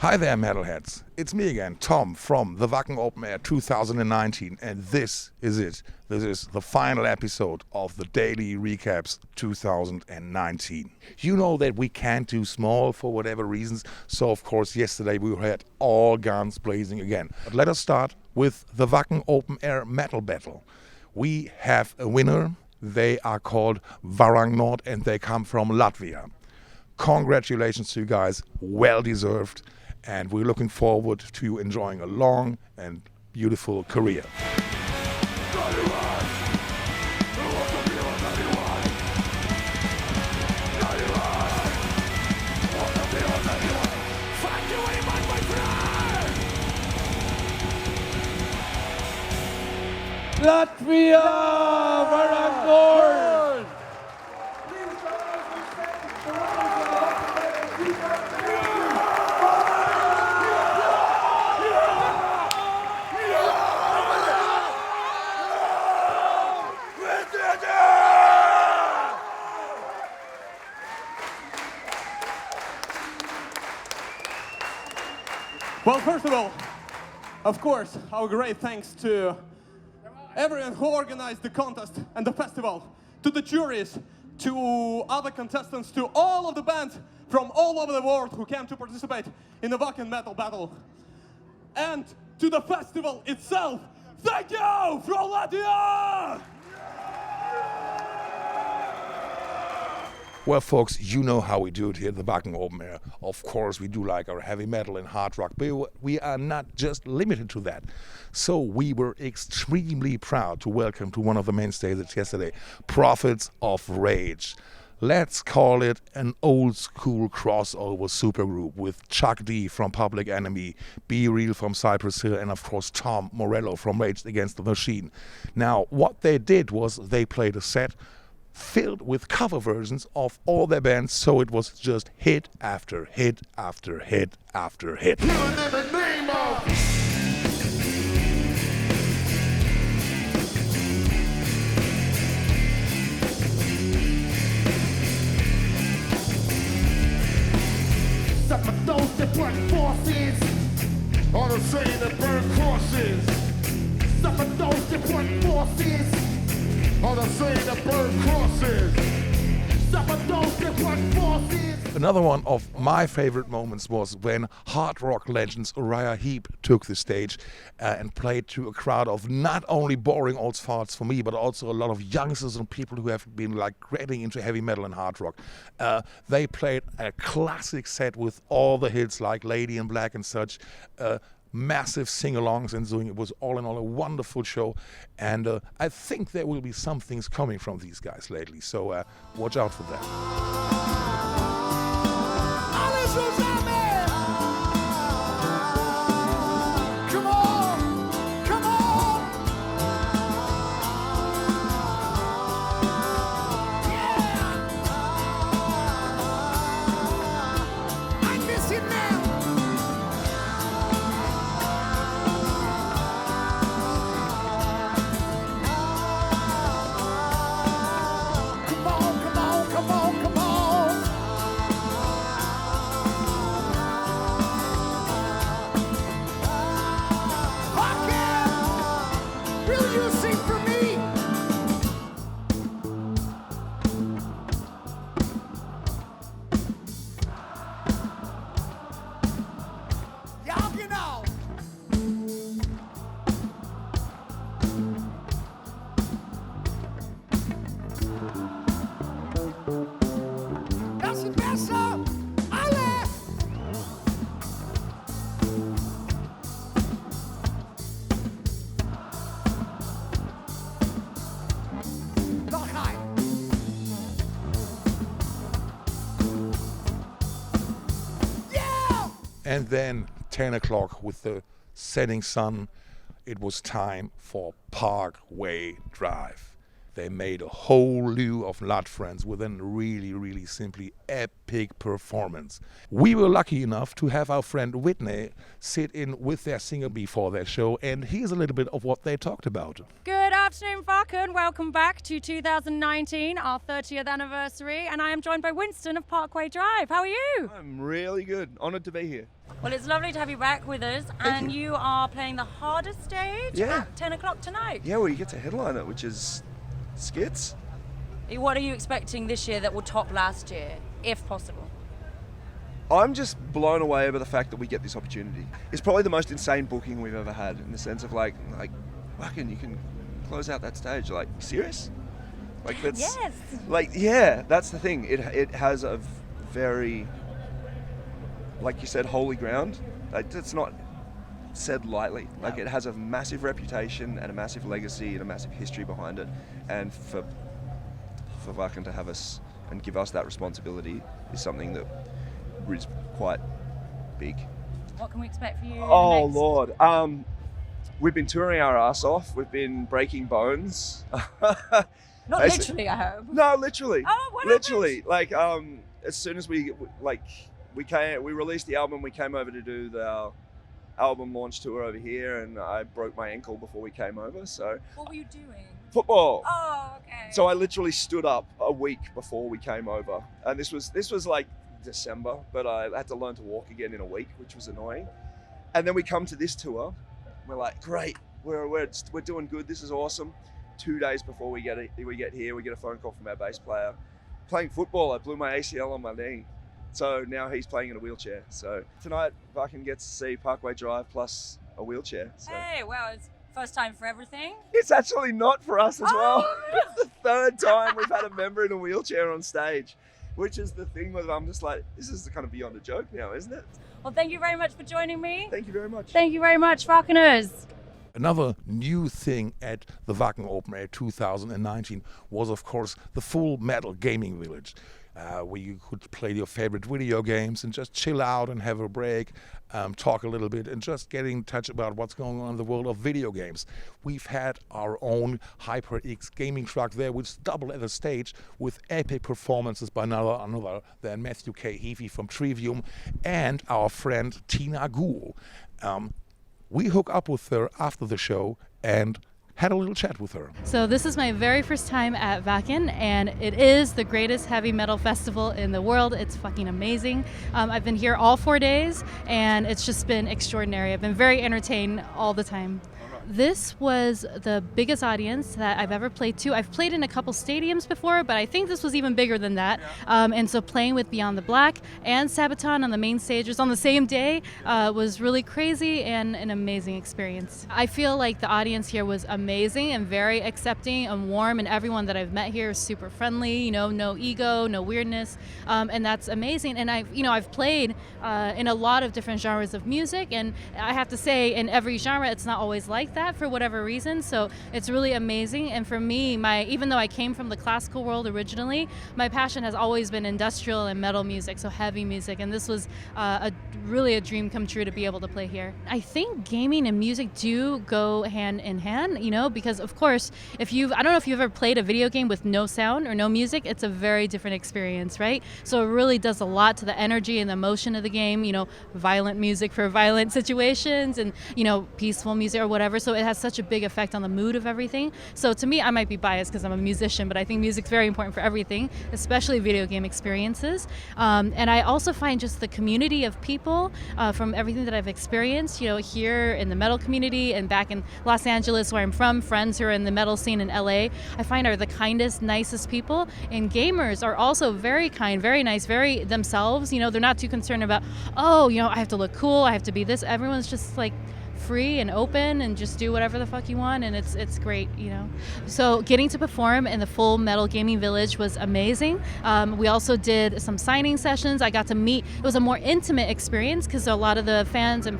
Hi there, metalheads. It's me again, Tom, from the Wacken Open Air 2019, and this is it. This is the final episode of the Daily Recaps 2019. You know that we can't do small for whatever reasons, so of course yesterday we had all guns blazing again. But let us start with the Wacken Open Air Metal Battle. We have a winner. They are called Varang Nord and they come from Latvia. Congratulations to you guys, well deserved. And we're looking forward to you enjoying a long and beautiful career. Latvia! Varang Nord! Well, first of course, our great thanks to everyone who organized the contest and the festival, to the juries, to other contestants, to all of the bands from all over the world who came to participate in the Wacken Metal Battle, and to the festival itself. Thank you from Latvia! Well, folks, you know how we do it here at the Wacken Open Air. Of course, we do like our heavy metal and hard rock, but we are not just limited to that. So we were extremely proud to welcome to one of the main stages yesterday, Prophets of Rage. Let's call it an old school crossover supergroup with Chuck D from Public Enemy, Be Real from Cypress Hill, and of course Tom Morello from Rage Against the Machine. Now, what they did was they played a set filled with cover versions of all their bands, so it was just hit after hit after hit after hit. Some of those that burn forces are the same that burn crosses. Some of those that burn forces are the same that burn crosses. Some of those that burn forces. Another one of my favorite moments was when hard rock legends Araya Heap took the stage and played to a crowd of not only boring old farts for me, but also a lot of youngsters and people who have been like getting into heavy metal and hard rock. They played a classic set with all the hits like Lady in Black and such. Massive sing-alongs and so it was all in all a wonderful show, and I think there will be some things coming from these guys lately, so watch out for that. And then 10 o'clock with the setting sun, it was time for Parkway Drive. They made a whole slew of Latvians with a really, really simply epic performance. We were lucky enough to have our friend Whitney sit in with their singer before their show, and here's a little bit of what they talked about. Good afternoon, Wacken. Welcome back to 2019, our 30th anniversary, and I am joined by Winston of Parkway Drive. How are you? I'm really good. Honoured to be here. Well, it's lovely to have you back with us, and you are playing the hardest stage at 10 o'clock tonight. Yeah, well, you get to headline it, which is skits. What are you expecting this year that will top last year, if possible? I'm just blown away by the fact that we get this opportunity. It's probably the most insane booking we've ever had, in the sense of like Wacken, you can close out that stage. Like, serious? Like, that's Yes. like, yeah, that's the thing. It has a very, like you said, holy ground. Like, it's not said lightly. Like, it has a massive reputation and a massive legacy and a massive history behind it. And for Wacken to have us and give us that responsibility is something that is quite big. What can we expect for you Oh, next? Lord. We've been touring our ass off. We've been breaking bones. Not literally, I hope. No, literally. Oh, what literally. Like, as soon as we released the album, we came over to do our album launch tour over here, and I broke my ankle before we came over. So. What were you doing? Football. Oh, okay. So I literally stood up a week before we came over, and this was like December, but I had to learn to walk again in a week, which was annoying. And then we come to this tour. We're like, great, we're doing good. This is awesome. 2 days before we get here, we get a phone call from our bass player. Playing football, I blew my ACL on my knee. So now he's playing in a wheelchair. So tonight, Wacken gets to see Parkway Drive plus a wheelchair. So. Hey, well, it's first time for everything. It's actually not for us as well. Oh. It's the third time we've had a member in a wheelchair on stage, which is the thing where I'm just like, this is kind of beyond a joke now, isn't it? Well, thank you very much for joining me. Thank you very much. Thank you very much, Wackeners. Another new thing at the Wacken Open Air 2019 was, of course, the Full Metal Gaming Village, where you could play your favorite video games and just chill out and have a break, talk a little bit, and just get in touch about what's going on in the world of video games. We've had our own HyperX gaming truck there, which doubled at the stage with epic performances by none other than Matthew K. Heapy from Trivium and our friend Tina Guo. We hook up with her after the show and had a little chat with her. So this is my very first time at Wacken, and it is the greatest heavy metal festival in the world. It's fucking amazing. I've been here all 4 days, and it's just been extraordinary. I've been very entertained all the time. This was the biggest audience that I've ever played to. I've played in a couple stadiums before, but I think this was even bigger than that. And so playing with Beyond the Black and Sabaton on the main stages on the same day was really crazy and an amazing experience. I feel like the audience here was amazing and very accepting and warm, and everyone that I've met here is super friendly, you know, no ego, no weirdness, and that's amazing. And I've played in a lot of different genres of music, and I have to say, in every genre, it's not always like that for whatever reason, so it's really amazing. And for me, even though I came from the classical world originally, my passion has always been industrial and metal music, so heavy music, and this was really a dream come true to be able to play here. I think gaming and music do go hand in hand, you know, because of course, I don't know if you've ever played a video game with no sound or no music, it's a very different experience, right? So it really does a lot to the energy and the emotion of the game, you know, violent music for violent situations and, you know, peaceful music or whatever. So it has such a big effect on the mood of everything. So to me, I might be biased because I'm a musician, but I think music's very important for everything, especially video game experiences. And I also find just the community of people from everything that I've experienced, you know, here in the metal community and back in Los Angeles, where I'm from, friends who are in the metal scene in LA, I find are the kindest, nicest people. And gamers are also very kind, very nice, very themselves. You know, they're not too concerned about, oh, you know, I have to look cool, I have to be this. Everyone's just like free and open and just do whatever the fuck you want, and it's great, you know. So getting to perform in the Full Metal Gaming Village was amazing. We also did some signing sessions. I got to meet, it was a more intimate experience because a lot of the fans and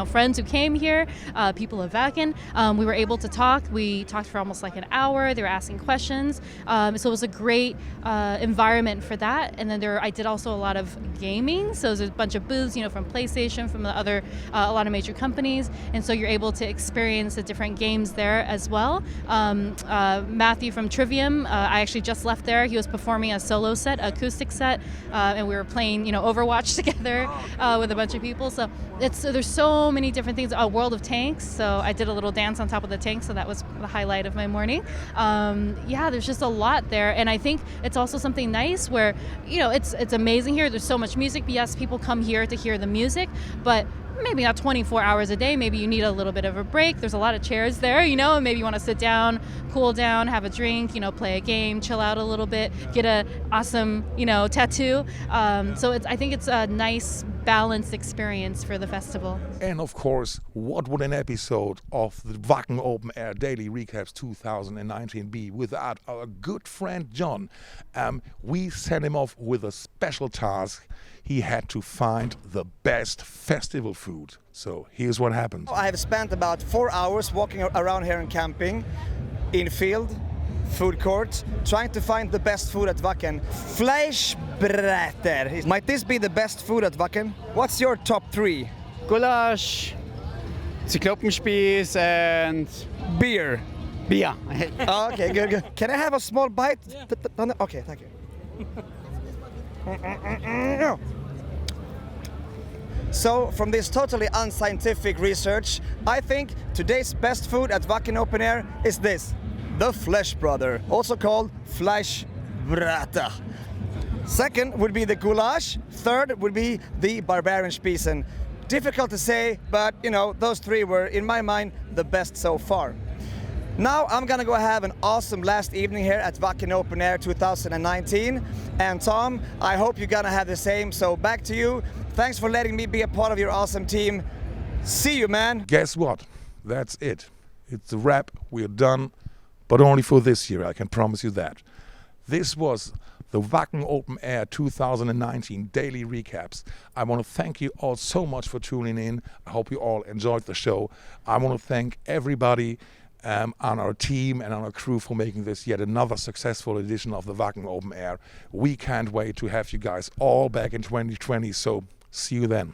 friends who came here, people of Wacken, we were able to talk. We talked for almost like an hour. They were asking questions. So it was a great environment for that. And then I did also a lot of gaming. So there's a bunch of booths, you know, from PlayStation, from the other, a lot of major companies. And so you're able to experience the different games there as well. Matthew from Trivium, I actually just left there. He was performing a solo set, acoustic set, and we were playing, you know, Overwatch together with a bunch of people. So there's so many different things. World of Tanks, so I did a little dance on top of the tank, so that was the highlight of my morning. Yeah, there's just a lot there, and I think it's also something nice where, you know, it's amazing here. There's so much music. Yes, people come here to hear the music, but maybe not 24 hours a day. Maybe you need a little bit of a break. There's a lot of chairs there, you know, and maybe you want to sit down, cool down, have a drink, you know, play a game, chill out a little bit, get a awesome, you know, tattoo. So I think it's a nice, balanced experience for the festival. And of course, what would an episode of the Wacken Open Air Daily Recaps 2019 be without our good friend John? We sent him off with a special task. He had to find the best festival food. So here's what happened. I have spent about 4 hours walking around here and camping, in field, food court, trying to find the best food at Wacken. Fleischbräter. Might this be the best food at Wacken? What's your top 3? Gulasch, Zyklopenspieß, and Beer. beer. Okay, good. Can I have a small bite? Yeah. Okay, thank you. So, from this totally unscientific research, I think today's best food at Wacken Open Air is this. The Flesh Brother, also called Fleischbrater. Second would be the goulash. Third would be the barbarian Spießen. Difficult to say, but you know, those 3 were, in my mind, the best so far. Now I'm gonna go have an awesome last evening here at Wacken Open Air 2019. And Tom, I hope you're gonna have the same, so back to you. Thanks for letting me be a part of your awesome team. See you, man. Guess what? That's it. It's a wrap. We're done. But only for this year, I can promise you that. This was the Wacken Open Air 2019 Daily Recaps. I want to thank you all so much for tuning in. I hope you all enjoyed the show. I want to thank everybody on our team and on our crew for making this yet another successful edition of the Wacken Open Air. We can't wait to have you guys all back in 2020, so see you then.